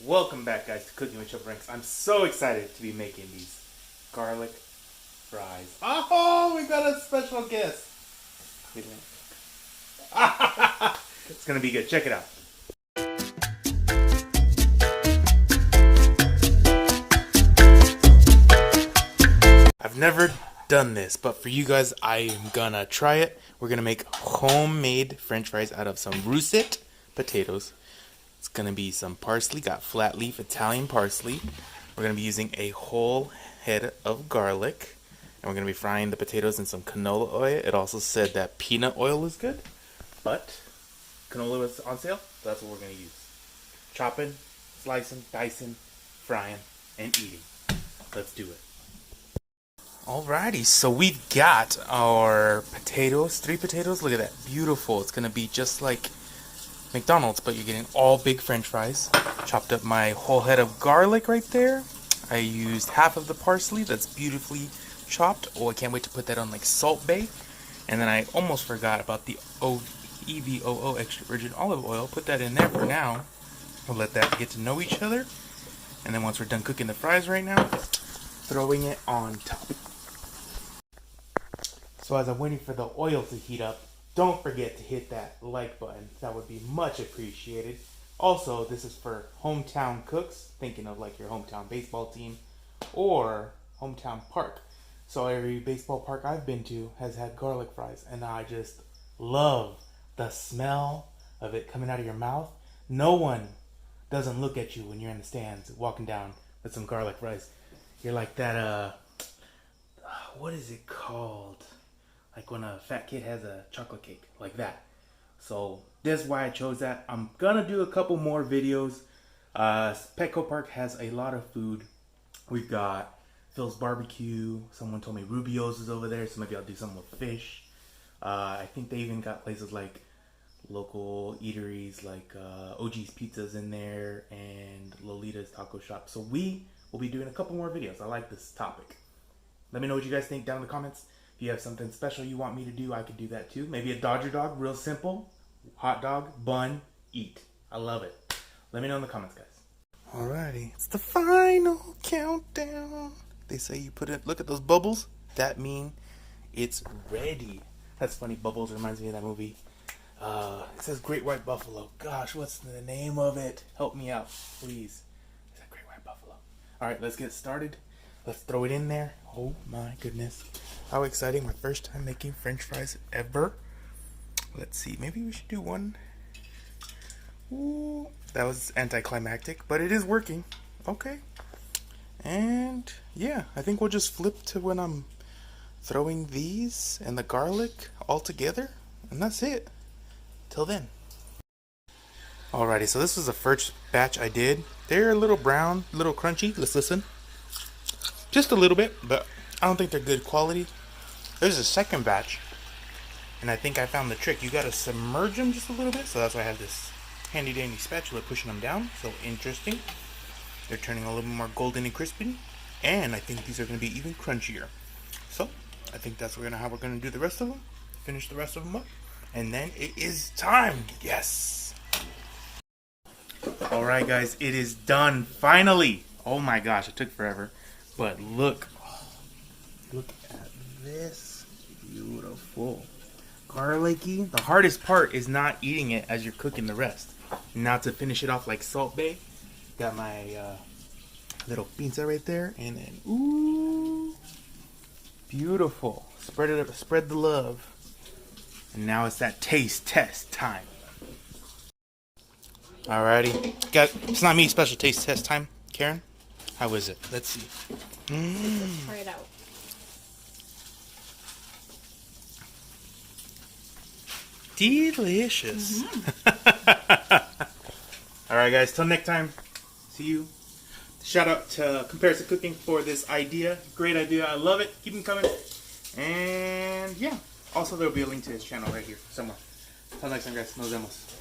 Welcome back, guys, to Cooking with Chubaranks. I'm so excited to be making these garlic fries. Oh, we got a special guest. Wait a minute. It's gonna be good. Check it out. I've never done this, but for you guys, I am gonna try it. We're gonna make homemade French fries out of some Russet potatoes. It's gonna be some parsley, got flat leaf Italian parsley. We're gonna be using a whole head of garlic, and we're gonna be frying the potatoes in some canola oil. It also said that peanut oil is good, but canola was on sale, so that's what we're gonna use. Chopping, slicing, dicing, frying, and eating. Let's do it. Alrighty, so we've got our potatoes, 3 potatoes. Look at that, beautiful. It's gonna be just like McDonald's, but you're getting all big French fries. Chopped up my whole head of garlic right there. I used half of the parsley that's beautifully chopped. Oh, I can't wait to put that on like Salt Bay. And then I almost forgot about the EVOO extra virgin olive oil. Put that in there for now. We'll let that get to know each other. And then once we're done cooking the fries right now, throwing it on top. So as I'm waiting for the oil to heat up, don't forget to hit that like button. That would be much appreciated. Also, this is for Hometowncooks, thinking of like your hometown baseball team or hometown park. So every baseball park I've been to has had garlic fries, and I just love the smell of it coming out of your mouth. No one doesn't look at you when you're in the stands walking down with some garlic fries. You're like that, what is it called? Like when a fat kid has a chocolate cake, like that. So that's why I chose that. I'm gonna do a couple more videos. Petco Park has a lot of food. We've got Phil's Barbecue. Someone told me Rubio's is over there, so maybe I'll do something with fish. I think they even got places like local eateries, like OG's Pizzas in there and Lolita's Taco Shop. So we will be doing a couple more videos. I like this topic. Let me know what you guys think down in the comments. If you have something special you want me to do, I could do that too. Maybe a Dodger dog, real simple. Hot dog, bun, eat. I love it. Let me know in the comments, guys. Alrighty, it's the final countdown. They say you put it, look at those bubbles. That means it's ready. That's funny, bubbles reminds me of that movie. It says Great White Buffalo. Gosh, what's the name of it? Help me out, please. Is that Great White Buffalo? Alright, let's get started. Let's throw it in there. Oh my goodness. How exciting. My first time making French fries ever. Let's see. Maybe we should do one. Ooh, that was anticlimactic, but it is working. Okay. And yeah, I think we'll just flip to when I'm throwing these and the garlic all together. And that's it. Till then. Alrighty, so this was the first batch I did. They're a little brown, a little crunchy. Let's listen. Just a little bit, but I don't think they're good quality. There's a second batch, and I think I found the trick. You gotta submerge them just a little bit, so that's why I have this handy dandy spatula pushing them down. So interesting. They're turning a little more golden and crispy, and I think these are gonna be even crunchier. So I think that's how we're gonna do the rest of them. Finish the rest of them up, and then it is time. Yes. All right, guys, it is done finally. Oh my gosh, it took forever. But look at this, beautiful, garlicky. The hardest part is not eating it as you're cooking the rest. Now to finish it off like Salt Bay, got my little pizza right there, and then ooh, beautiful. Spread it up, spread the love. And now it's that taste test time. Alrighty, it's not me, special taste test time, Karen. How is it? Let's see. Let's try it out. Delicious. All right, guys. Till next time. See you. Shout out to Comparison Cooking for this idea. Great idea. I love it. Keep them coming. And yeah. Also, there will be a link to his channel right here somewhere. Till next time, guys. Nos vemos.